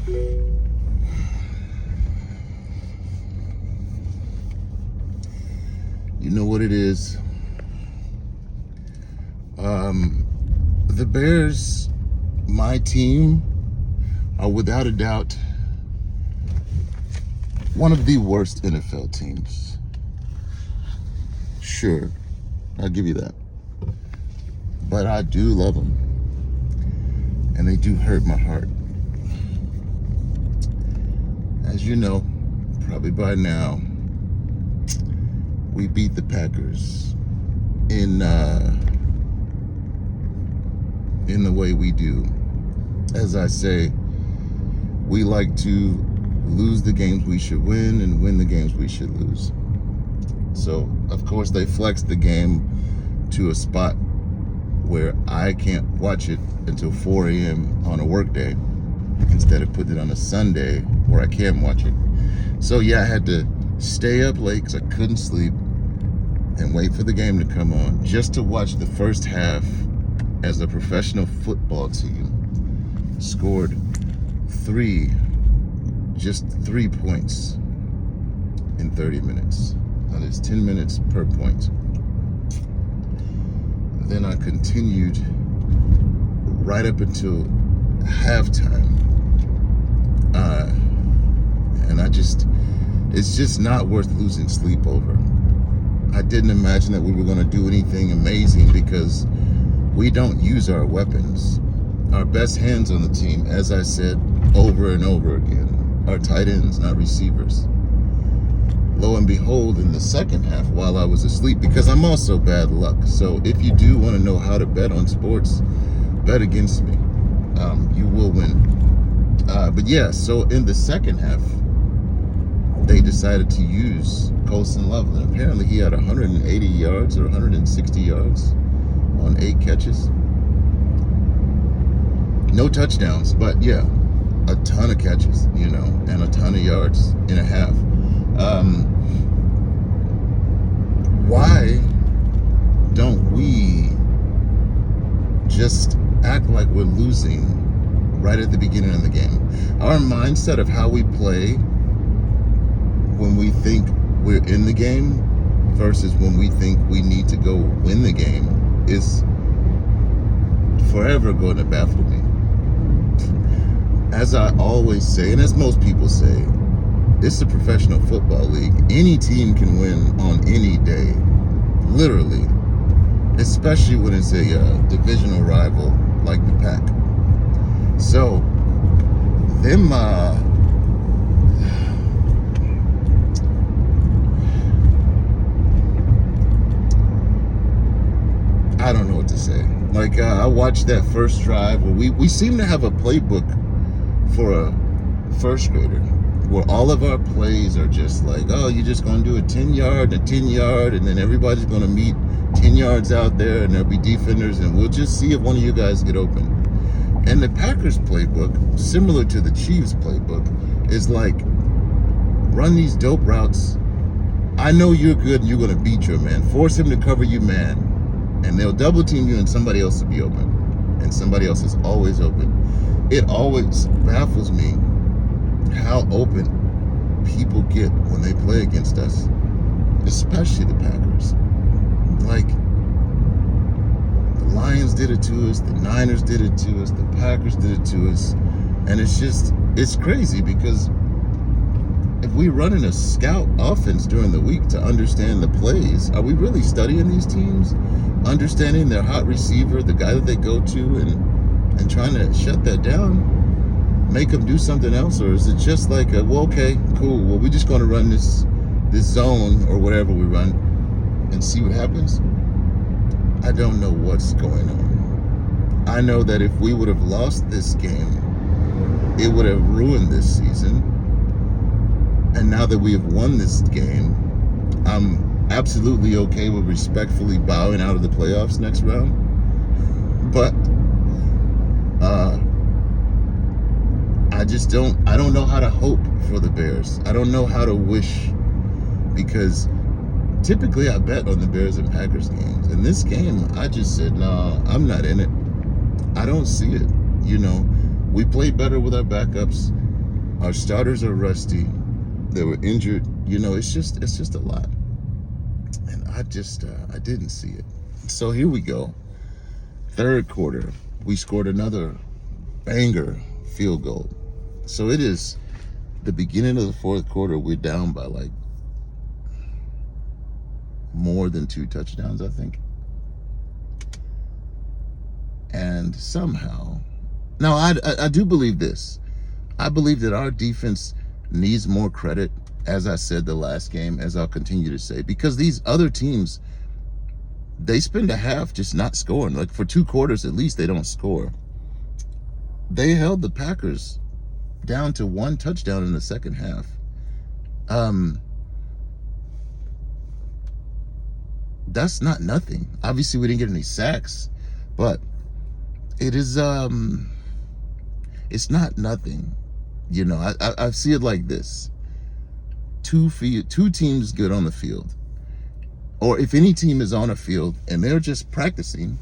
You know what it is? The Bears, my team, are without a doubt one of the worst NFL teams. Sure, I'll give you that. But I do love them. And they do hurt my heart. As you know, probably by now, we beat the Packers in the way we do. As I say, we like to lose the games we should win and win the games we should lose. So, of course, they flexed the game to a spot where I can't watch it until 4 a.m. on a work day instead of putting it on a Sunday where I can watch it. So, yeah, I had to stay up late because I couldn't sleep and wait for the game to come on just to watch the first half as a professional football team scored just three points in 30 minutes. That is 10 minutes per point. Then I continued right up until halftime. And it's just not worth losing sleep over. I didn't imagine that we were going to do anything amazing because we don't use our weapons. Our best hands on the team, as I said over and over again, are tight ends, not receivers. Lo and behold, in the second half, while I was asleep, because I'm also bad luck. So if you do want to know how to bet on sports, bet against me. You will win. But yeah, so in the second half, they decided to use Colson Loveland. Apparently he had 180 yards or 160 yards on 8 catches. No touchdowns, but yeah, a ton of catches, and a ton of yards in a half. Why don't we just act like we're losing right at the beginning of the game? Our mindset of how we play when we think we're in the game versus when we think we need to go win the game is forever going to baffle me. As I always say, and as most people say, it's a professional football league. Any team can win on any day, literally, especially when it's a divisional rival like the Pack. So, them, I don't know what to say. Like, I watched that first drive where we seem to have a playbook for a first grader where all of our plays are just like, oh, you're just going to do a 10-yard and a 10-yard, and then everybody's going to meet 10 yards out there, and there'll be defenders, and we'll just see if one of you guys get open. And the Packers playbook, similar to the Chiefs playbook, is like, run these dope routes. I know you're good and you're going to beat your man. Force him to cover you man. And they'll double team you and somebody else will be open. And somebody else is always open. It always baffles me how open people get when they play against us, especially the Packers. Like, the Lions did it to us, the Niners did it to us, the Packers did it to us, and it's crazy because if we run in a scout offense during the week to understand the plays, are we really studying these teams, understanding their hot receiver, the guy that they go to, and trying to shut that down? Make them do something else? Or is it just like, well, okay, cool, well, we're just going to run this zone or whatever we run and see what happens? I don't know what's going on. I know that if we would have lost this game, it would have ruined this season. And now that we have won this game, I'm absolutely okay with respectfully bowing out of the playoffs next round. But I don't know how to hope for the Bears. I don't know how to wish, because typically I bet on the Bears and Packers games. In this game, I just said, no, I'm not in it. I don't see it. We play better with our backups. Our starters are rusty. They were injured. It's just a lot. And I didn't see it. So here we go. Third quarter, we scored another banger field goal. So it is the beginning of the fourth quarter. We're down by like more than 2 touchdowns, I think. And somehow, now I do believe this. I believe that our defense needs more credit, as I said the last game, as I'll continue to say, because these other teams, they spend a half just not scoring. Like for 2 quarters at least, they don't score. They held the Packers down to 1 touchdown in the second half. That's not nothing. Obviously, we didn't get any sacks, but it is it's not nothing. I see it like this. Two teams good on the field. Or if any team is on a field and they're just practicing,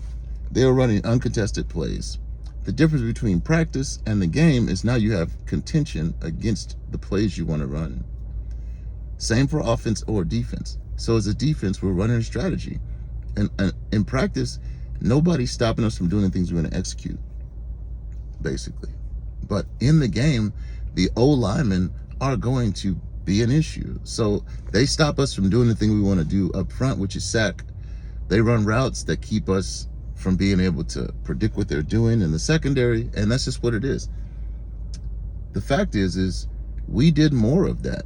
they're running uncontested plays. The difference between practice and the game is now you have contention against the plays you want to run. Same for offense or defense. So as a defense, we're running a strategy. And in practice, nobody's stopping us from doing the things we want to execute, basically. But in the game, the O-linemen are going to be an issue. So they stop us from doing the thing we want to do up front, which is sack. They run routes that keep us from being able to predict what they're doing in the secondary, and that's just what it is. The fact is we did more of that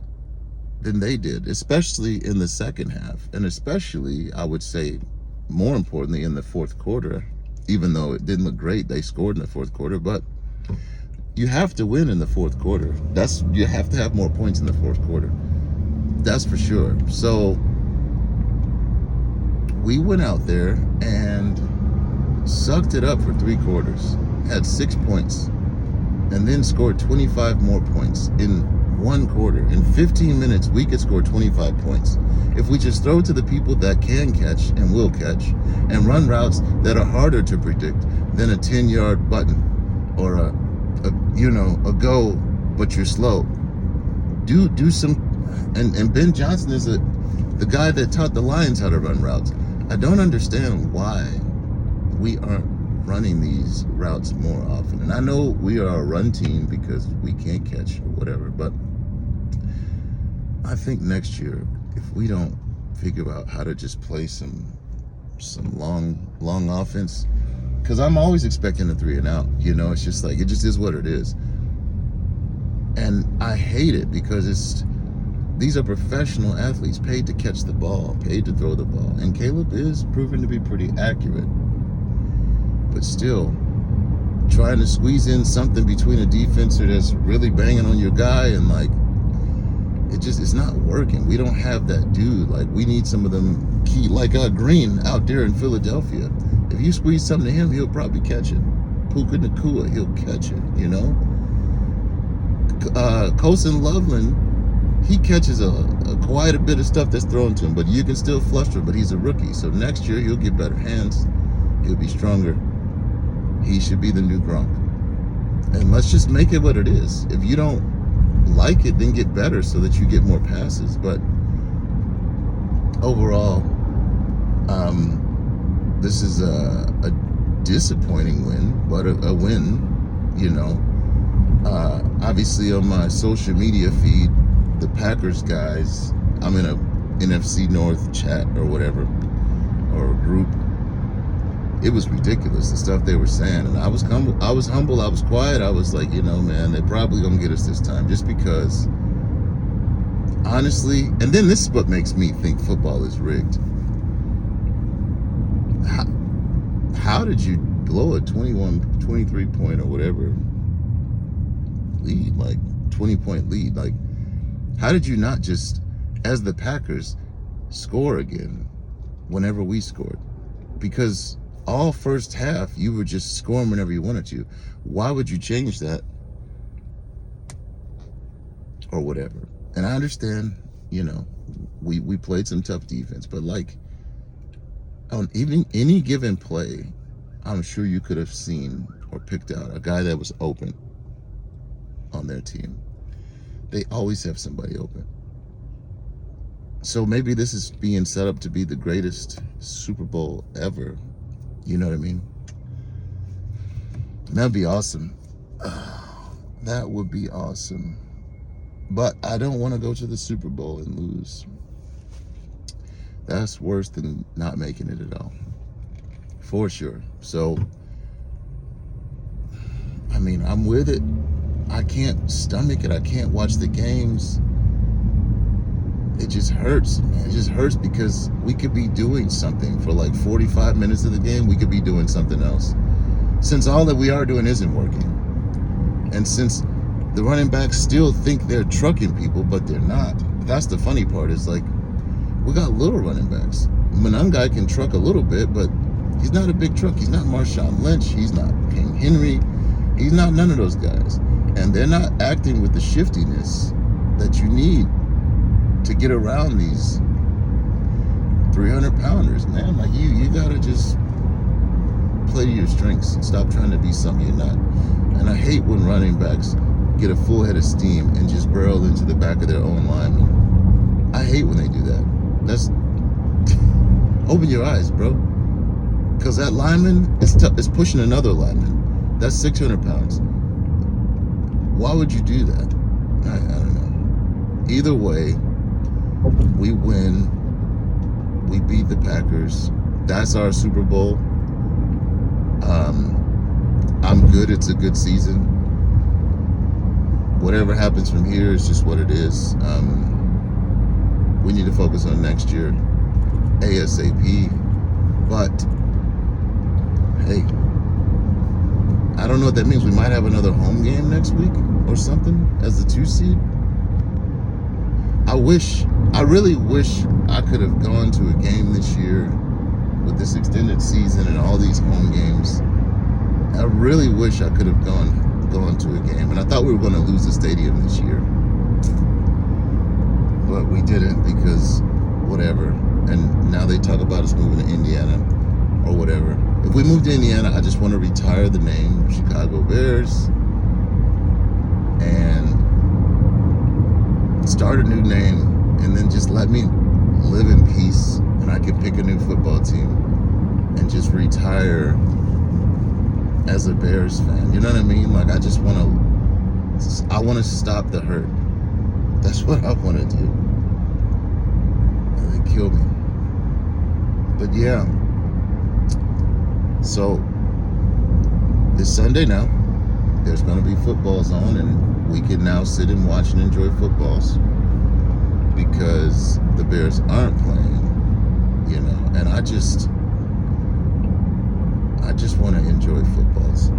than they did, especially in the second half, and especially, I would say, more importantly, in the fourth quarter. Even though it didn't look great, they scored in the fourth quarter, but you have to win in the fourth quarter. You have to have more points in the fourth quarter. That's for sure. So we went out there and sucked it up for 3 quarters, had 6 points, and then scored 25 more points in 1 quarter. In 15 minutes, we could score 25 points. If we just throw to the people that can catch and will catch, and run routes that are harder to predict than a 10-yard button or a go, but you're slow. Do some, and Ben Johnson is the guy that taught the Lions how to run routes. I don't understand why we aren't running these routes more often. And I know we are a run team because we can't catch or whatever, but I think next year, if we don't figure out how to just play some long offense, because I'm always expecting a 3 and out. It's just like, it just is what it is. And I hate it because these are professional athletes paid to catch the ball, paid to throw the ball. And Caleb is proven to be pretty accurate. But still, trying to squeeze in something between a defenser that's really banging on your guy and like, it's not working. We don't have that dude. Like, we need some of them key, like Green out there in Philadelphia. If you squeeze something to him, he'll probably catch it. Puka Nacua, he'll catch it, Colson Loveland, he catches quite a bit of stuff that's thrown to him, but you can still fluster, but he's a rookie. So next year, he'll get better hands. He'll be stronger. He should be the new Gronk. And let's just make it what it is. If you don't like it, then get better so that you get more passes. But overall, this is a disappointing win, but a win. Obviously on my social media feed, the Packers guys, I'm in a NFC North chat or whatever, or group. It was ridiculous, the stuff they were saying, and I was humble, I was quiet. I was like, man, they're probably gonna get us this time, just because, honestly. And then this is what makes me think football is rigged. How did you blow a 23 point or whatever lead, like 20-point lead? Like, how did you not just, as the Packers, score again whenever we scored? Because all first half, you were just scoring whenever you wanted to. Why would you change that? Or whatever. And I understand, we played some tough defense, but like, on even any given play, I'm sure you could have seen or picked out a guy that was open on their team. They always have somebody open. So maybe this is being set up to be the greatest Super Bowl ever. You know what I mean? That'd be awesome. That would be awesome. But I don't want to go to the Super Bowl and lose. That's worse than not making it at all. For sure. So, I mean, I'm with it. I can't stomach it. I can't watch the games. It just hurts, man. It just hurts because we could be doing something for like 45 minutes of the game. We could be doing something else. Since all that we are doing isn't working. And since the running backs still think they're trucking people, but they're not. That's the funny part, is like, we got little running backs. Monangai can truck a little bit, but he's not a big truck. He's not Marshawn Lynch. He's not King Henry. He's not none of those guys. And they're not acting with the shiftiness that you need to get around these 300-pounders, man. Like, you gotta just play to your strengths and stop trying to be something you're not. And I hate when running backs get a full head of steam and just barrel into the back of their own lineman. I hate when they do that. That's open your eyes, bro. Because that lineman is pushing another lineman. That's 600 pounds. Why would you do that? I don't know. Either way, we win. We beat the Packers. That's our Super Bowl. I'm good. It's a good season. Whatever happens from here is just what it is. We need to focus on next year ASAP. But hey, I don't know what that means. We might have another home game next week or something as the 2 seed. I really wish I could have gone to a game this year with this extended season and all these home games. I really wish I could have gone to a game. And I thought we were going to lose the stadium this year. But we didn't, because whatever. And now they talk about us moving to Indiana or whatever. If we move to Indiana, I just want to retire the name Chicago Bears and start a new name, and then just let me live in peace, and I can pick a new football team and just retire as a Bears fan. You know what I mean? Like, I want to stop the hurt. That's what I want to do. And they kill me. But yeah. So this Sunday now, there's going to be footballs on, and we can now sit and watch and enjoy footballs because the Bears aren't playing, you know. And I just want to enjoy footballs.